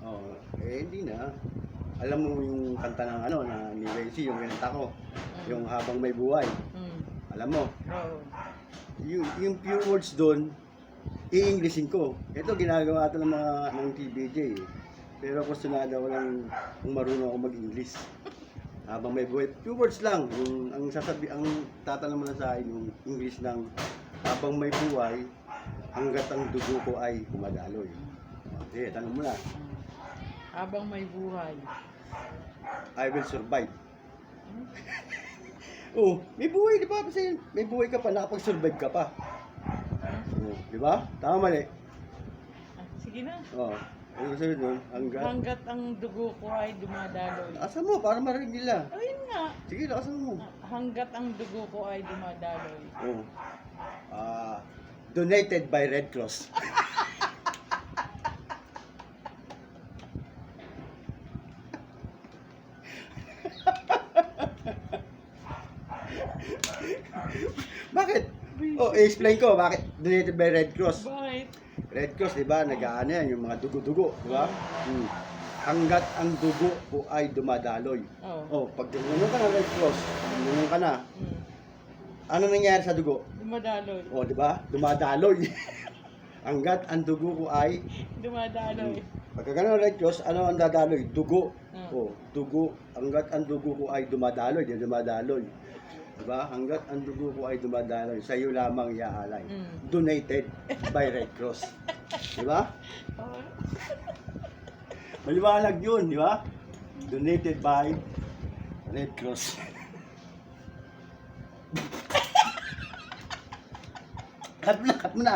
Oh, hindi na. Alam mo yung kanta ng ano, na ni Wency, yung kinanta ko, yung Habang May Buhay. Mm. Alam mo, Oo. yung few words doon, i-Englishin ko. Ito ginagawa ito ng mga ng TBJ. Pero gusto na daw lang kung marunong ako mag-English. Habang may buhay, few words lang. Yung, ang tatanong mo lang sa akin yung English ng habang may buhay, hanggat ang dugo ko ay kumadaloy. Okay, tanong mo na. Habang may buhay. I will survive. Oh, may buhay, di ba? Kasi may buhay ka pa, nakapag-survive ka pa. Oh, di ba? Tama mali. Sige na. Oh, ano sabi doon? Hanggat ang dugo ko ay dumadaloy. Lakasan mo, para marinig nila. Ayun nga. Sige, lakasan mo. Hanggat ang dugo ko ay dumadaloy. Oh. Donated by Red Cross. Bakit? Oh, explain ko bakit donated by Red Cross. Bakit? Red Cross, di ba? Nag-aano yan, yung mga dugo-dugo, di ba? Hanggat ang dugo ko ay dumadaloy. Oo. Oh, pag tinanong ka na Red Cross, tinanong ka na, Mm. ano nangyari sa dugo? Dumadaloy. Oh, di ba? Dumadaloy. Hanggat ang dugo ko ay Dumadaloy. pagka ganun Red Cross, ano ang dadaloy? Dugo. Mm. Oh, dugo. Hanggat ang dugo ko ay dumadaloy, di dumadaloy. Diba? Hanggat ang dugo ko ay dumadaloy, sa iyo lamang iaalay. Donated by Red Cross. Diba? Oo. Maliwanag yun, di ba? Donated by Red Cross. Cut mo na, cut mo na.